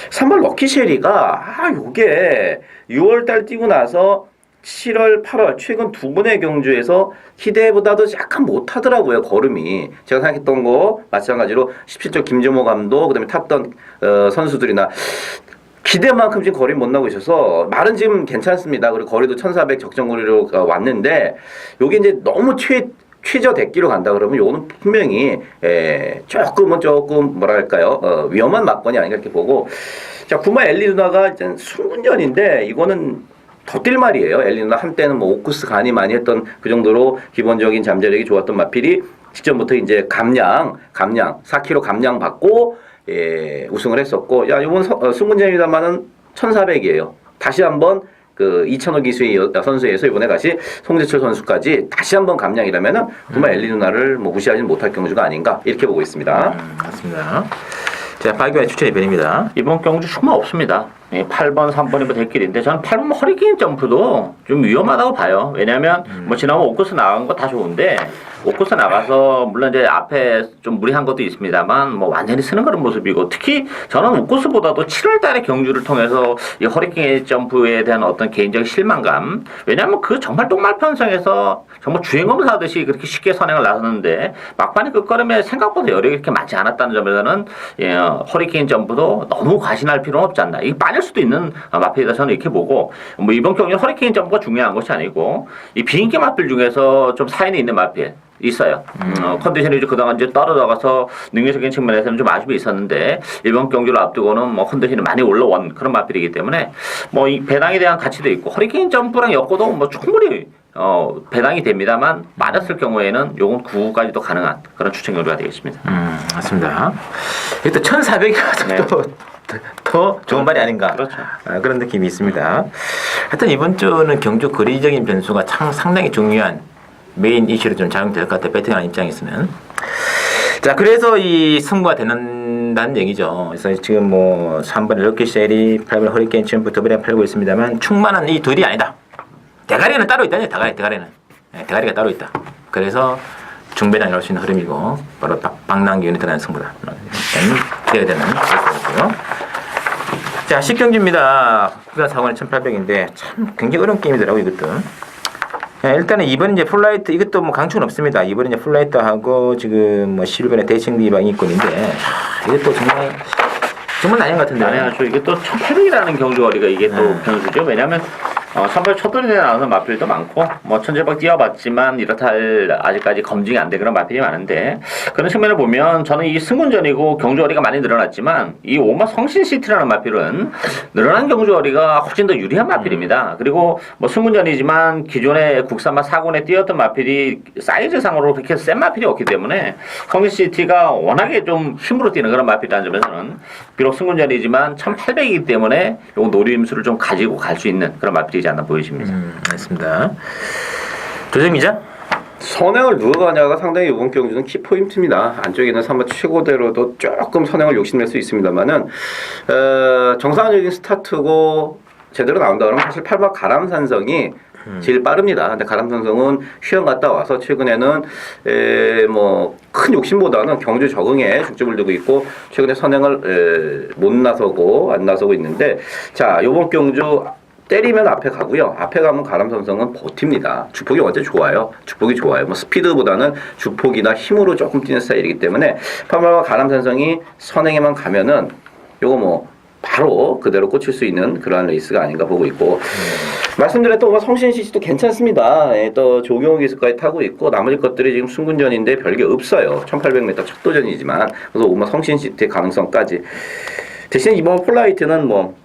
3번 럭키쉐리가 요게 6월달 뛰고 나서 7월, 8월 최근 두 번의 경주에서 기대보다도 약간 못하더라고요. 걸음이 제가 생각했던 거 마찬가지로 17조 김정호 감독 그다음에 탔던 선수들이나 기대만큼 지금 거리 못 나고 있어서 말은 지금 괜찮습니다. 그리고 거리도 1400 적정거리로 왔는데 요게 이제 너무 최저 대기로 간다 그러면 요거는 분명히 조금 뭐랄까요 위험한 막건이 아닌가 이렇게 보고 자 구마 엘리 누나가 일단 순군전인데 이거는 더 뛸 말이에요. 엘리 누나 한때는 뭐 오쿠스 간이 많이 했던 그 정도로 기본적인 잠재력이 좋았던 마필이 직전부터 이제 감량 4kg 감량 받고 우승을 했었고 야 이번 순군전입니다만은 1400이에요. 다시 한번 그 이찬호 기수의 선수에서 이번에 다시 송재철 선수까지 다시 한번 감량이라면은 정말 엘리 누나를 뭐 무시하지 못할 경주가 아닌가 이렇게 보고 있습니다. 맞습니다. 자, 박유환의 추천의 변입니다. 이번 경주 슈마 없습니다. 8번, 3번이면 될 길인데 저는 8번 허리케인 점프도 좀 위험하다고 봐요. 왜냐하면 뭐 지난번 옥코스 나간 거 다 좋은데 옥코스 나가서 물론 이제 앞에 좀 무리한 것도 있습니다만 뭐 완전히 쓰는 그런 모습이고 특히 저는 옥코스보다도 7월달에 경주를 통해서 이 허리케인 점프에 대한 어떤 개인적인 실망감 왜냐하면 그 정말 똥말 편성에서 정말 주행검사 하듯이 그렇게 쉽게 선행을 나섰는데 막판에 끝걸음에 생각보다 여력이 그렇게 많지 않았다는 점에서는 허리케인 점프도 너무 과신할 필요는 없지 않나. 이게 빠질 수도 있는 마필이다 저는 이렇게 보고 뭐 이번 경기는 허리케인 점프가 중요한 것이 아니고 이 비인기 마필 중에서 좀 사인이 있는 마필 있어요. 컨디션이 그동안 이제 떨어져가서 능력적인 측면에서는 좀 아쉬움이 있었는데 이번 경기를 앞두고는 뭐 컨디션이 많이 올라온 그런 마필이기 때문에 뭐 이 배당에 대한 가치도 있고 허리케인 점프랑 엮어도 뭐 충분히 배당이 됩니다만 맞았을 경우에는 요건 9까지도 가능한 그런 추천 결과가 되겠습니다. 맞습니다. 이게 또 1400이라서 네. 더 좋은 말이 아닌가. 그렇죠. 그런 느낌이 있습니다. 하여튼 이번 주는 경주 거리적인 변수가 상당히 중요한 메인 이슈로 좀 작용될 것 같아요. 배팅하는 입장에서는. 자, 그래서 이 승부가 되는다는 얘기죠. 그래서 지금 뭐 3번 럭키쉐리, 8번 허리케인 점프 더블에 팔고 있습니다만 충만한 이 둘이 아니다. 대가리는 따로 있다니 대가리는. 네, 대가리가 따로 있다. 그래서 중배당이 나올 수 있는 흐름이고 바로 박남기 유니트라는 승부다. 기대가 되는 거고요. 자, 10경주입니다. 구간 4번에 1800인데 참 굉장히 어려운 게임이더라고요, 이것도. 일단은 2번 이제 풀라이트 이것도 뭐 강추는 없습니다. 2번 이제 풀라이트하고 지금 뭐 11번에 대칭 디방이권인데 이것도 정말 난영 같은데. 아니야죠. 이게 또 1800이라는 경주거리가 이게 또 변수죠. 왜냐하면 선발 첫 돌에 나오는 마필도 많고 뭐 천재박 뛰어봤지만 이렇다 할 아직까지 검증이 안 된 그런 마필이 많은데 그런 측면을 보면 저는 이 승군전이고 경주거리가 많이 늘어났지만 이 오마 성신시티라는 마필은 늘어난 경주거리가 훨씬 더 유리한 마필입니다. 그리고 뭐 승군전이지만 기존의 국산마 4군에 뛰었던 마필이 사이즈상으로 그렇게 센 마필이 없기 때문에 성신시티가 워낙에 좀 힘으로 뛰는 그런 마필이라는 점에서는 비록 승군전이지만 1800이기 때문에 요 노림수를 좀 가지고 갈 수 있는 그런 마필이 않나 보여집니다. 알겠습니다. 조정기자? 선행을 누가 가냐가 상당히 이번 경주는 키포인트입니다. 안쪽에 있는 3번 최고대로도 조금 선행을 욕심낼 수 있습니다만은 정상적인 스타트고 제대로 나온다 그러면 사실 8번 가람산성이 제일 빠릅니다. 근데 가람산성은 휴양 갔다 와서 최근에는 뭐 큰 욕심보다는 경주 적응에 중점을 두고 있고 최근에 선행을 못 나서고 안 나서고 있는데 자 이번 경주 때리면 앞에 가고요. 앞에 가면 가람산성은 버팁니다. 주폭이 완전 좋아요. 주폭이 좋아요. 뭐 스피드보다는 주폭이나 힘으로 조금 뛰는 스타일이기 때문에 파마와 가람산성이 선행에만 가면은 요거 뭐 바로 그대로 꽂힐 수 있는 그러한 레이스가 아닌가 보고 있고 말씀드렸던 성신시티도 괜찮습니다. 또 조경호 기수까지 타고 있고 나머지 것들이 지금 순군전인데 별게 없어요. 1800m 첫 도전이지만 그래서 오마 성신시티의 가능성까지 대신 이번 폴라이트는 뭐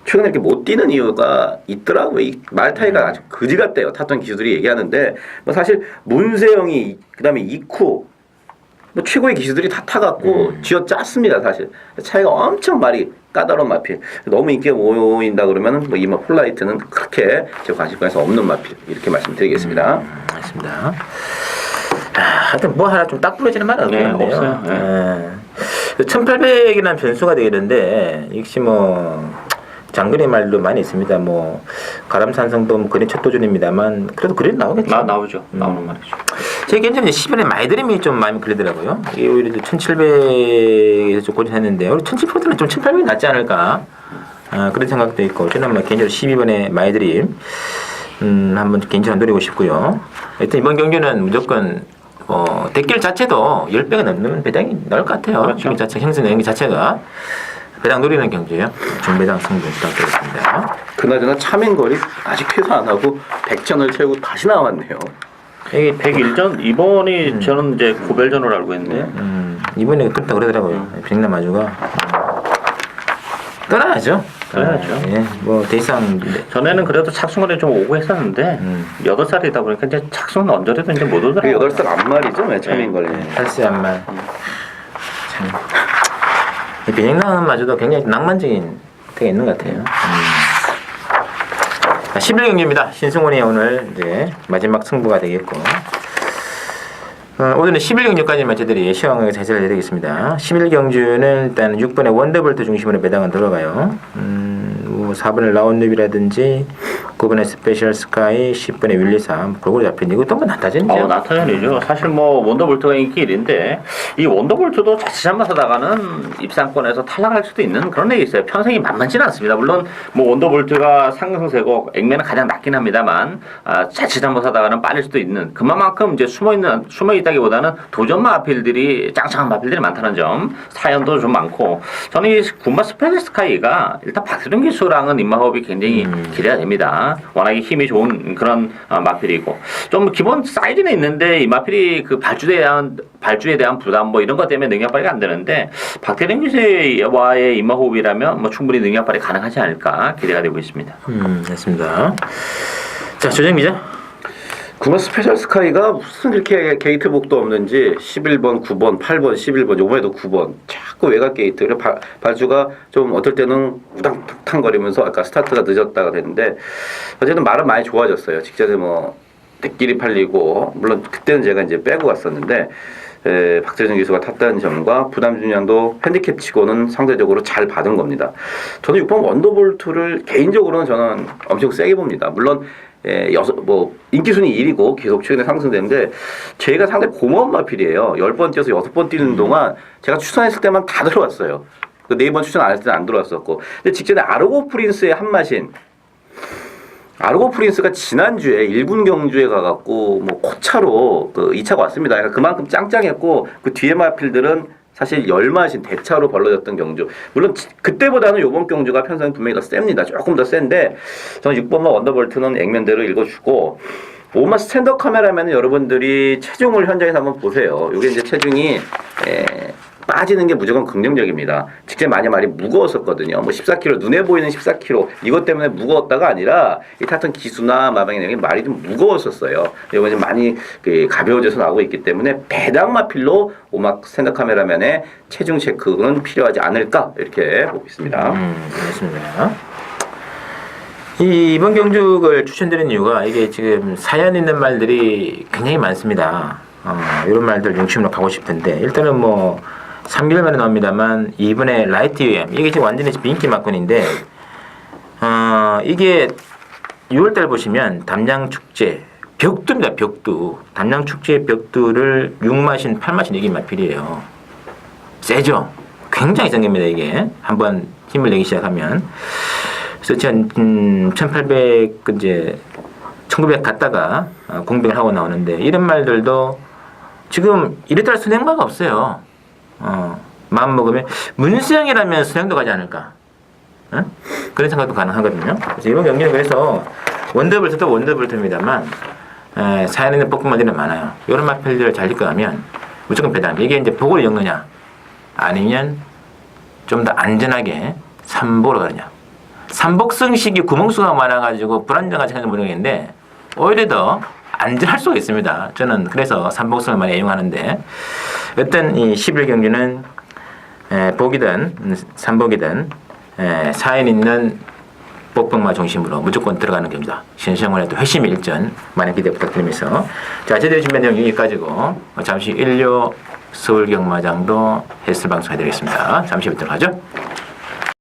최근에 이렇게 못 뛰는 이유가 있더라고요. 이 말타이가 아주 그지 같대요. 탔던 기수들이 얘기하는데 뭐 사실 문세영이 그다음에 이쿠 뭐 최고의 기수들이 다 타갖고 쥐어 짰습니다. 사실 차이가 엄청 많이 까다로운 마필. 너무 인기가 모인다 그러면은 뭐 이마 폴라이트는 그렇게 제 관심권에서 없는 마필 이렇게 말씀드리겠습니다. 알겠습니다. 하여튼 뭐 하나 좀 딱 부러지는 말은 없겠는데요. 없어요. 1800이라는 변수가 되겠는데 역시 뭐 장거리 말도 많이 있습니다. 뭐 가람산성도 거리 첫 도전입니다만 그래도 거리 나오겠죠. 나오죠. 나오는 말이죠. 제 개인적으로 10일에 마이드림이 좀 마음에 걸리더라고요. 이게 오히려 1700에서 좀 고민했는데 우리 1700보다는 좀 1800이 낫지 않을까 그런 생각도 있고 저는 뭐 개인적으로 12번에 마이드림 한번 개인적으로 노리고 싶고요. 하여튼 이번 경기는 무조건 대길 자체도 10배가 넘는 배당이 나올 것 같아요. 그렇죠. 경기 자체 형성 경기 자체가 배당 노리는 경기예요. 중배당 승부 부탁드리겠습니다. 그나저나 차민거리 아직 퇴사 안 하고 100전을 채우고 다시 나왔네요. 이게 101전 이번이 저는 이제 고별전으로 알고 있는데 이번에 그렇다 그러더라고요. 백남 마주가 떠나야죠. 떠나야죠. 예, 뭐 더 이상 전에는 그래도 착승원에 좀 오고 했었는데 8살이다 보니까 이제 착승은 언제라도 이제 못 그 오더라고요. 8살 앞말이죠, 차민거리. 탈세 한말 참. 이 백남 마주도 굉장히 낭만적인 때가 있는 것 같아요. 11경기입니다. 신승훈이 오늘 이제 마지막 승부가 되겠고 오늘은 11경주까지만 저희들이 시황을 자세히 해드리겠습니다. 11경주는 일단 6번의 원더볼트 중심으로 배당은 들어가요. 뭐 4번의 라운드비라든지 9번의 스페셜 스카이, 10번의 윌리삼 골고루 잡힌 이것도 뭐 나타전이죠. 나타전이죠. 사실 뭐 원더볼트가 인기 1인데 이 원더볼트도 자칫 잘못하다가는 입상권에서 탈락할 수도 있는 그런 얘기 있어요. 편성이 만만치는 않습니다. 물론 뭐 원더볼트가 상승세고 액면은 가장 낮긴 합니다만 자칫 잘못하다가는 빠질 수도 있는 그만큼 이제 숨어 있다기보다는 도전 마필들이 짱짱한 마필들이 많다는 점 사연도 좀 많고 저는 이 군마 스페셜 스카이가 일단 박세룡 기수랑은 입마호흡이 굉장히 기대가 됩니다. 워낙에 힘이 좋은 그런 마필이고 좀 기본 사이즈는 있는데 이 마필이 그 발주에 대한 부담 뭐 이런 것 때문에 능력 발휘가 안 되는데 박태령 기수와의 입마호흡이라면 뭐 충분히 능력 발휘 가능하지 않을까 기대가 되고 있습니다. 됐습니다. 자 조정 기자. 구마 스페셜 스카이가 무슨 이렇게 게이트복도 없는지 11번, 9번, 8번, 11번, 요번에도 9번 자꾸 외곽 게이트 발주가 좀 어떨 때는 우당탕거리면서 아까 스타트가 늦었다가 됐는데 어쨌든 말은 많이 좋아졌어요. 직전에 뭐 대끼리 팔리고 물론 그때는 제가 이제 빼고 갔었는데 박재정 기수가 탔다는 점과 부담 중량도 핸디캡 치고는 상대적으로 잘 받은 겁니다. 저는 6번 원더볼트를 개인적으로는 저는 엄청 세게 봅니다. 물론 인기 순위 1위고 계속 최근에 상승되는데 제가 상당히 고마운 마필이에요. 10번 뛰어서 6번 뛰는 동안 제가 추천했을 때만 다 들어왔어요. 그 4번 추천 안 했을 때는 안 들어왔었고 근데 직전에 아르고 프린스의 한마신 아르고 프린스가 지난주에 1군 경주에 가갖고 뭐 코차로 그 2차가 왔습니다. 그러니까 그만큼 짱짱했고 그 뒤에 마필들은 사실 열마신 대차로 벌어졌던 경주. 물론 그때보다는 이번 경주가 편성이 분명히 더 셉니다. 조금 더 센데 저는 6번마 원더볼트는 액면대로 읽어주고 5번 스탠더 카메라면 여러분들이 체중을 현장에서 한번 보세요. 이게 이제 체중이 빠지는 게 무조건 긍정적입니다. 직접 많이 무거웠었거든요. 뭐 14kg 눈에 보이는 14kg 이것 때문에 무거웠다가 아니라 이 탔던 기수나 마방이 말이 좀 무거웠었어요. 이번에 많이 가벼워져서 나오고 있기 때문에 배당 마필로 오막 스탠드 카메라면의 체중 체크는 필요하지 않을까 이렇게 보고 있습니다. 알겠습니다. 이번 경주를 추천드린 이유가 이게 지금 사연 있는 말들이 굉장히 많습니다. 이런 말들 중심으로 가고 싶은데 일단은 뭐 3개월 만에 나옵니다만 이번에 라이트 UM 이게 지금 완전히 인기 막군인데 이게 6월달 보시면 담양축제 벽두입니다. 벽두 담양축제 벽두를 6마신 8마신 이긴 마필이에요. 세죠. 굉장히 센 겁니다. 이게 한번 힘을 내기 시작하면 그래서 1800 이제 1900 갔다가 공백을 하고 나오는데 이런 말들도 지금 이랬다라 순행마가 없어요. 마음 먹으면 문수영이라면 순행도 가지 않을까. 그런 생각도 가능하거든요. 그래서 이번 경기는 그래서 원더볼트도 원더볼트입니다만 사연 있는 볶음마들이 많아요. 이런 마필들을 잘 이끌어가면 무조건 배당. 이게 이제 보고를 엮느냐 아니면 좀 더 안전하게 삼보로 가느냐. 삼복승식이 구멍수가 많아가지고 불안정한 생각을 모르겠는데 오히려 더 안전할 수가 있습니다. 저는 그래서 삼복승을 많이 애용하는데 어떤 이 11경기는 복이든 삼복이든 사연 있는 복병마 중심으로 무조건 들어가는 경기다. 신성원의 회심 일전 많은 기대 부탁드리면서 자 저희들이 준비한 내용 여기까지고 잠시 일요 서울경마장도 헬스 방송 해드리겠습니다. 잠시 후에 들어가죠.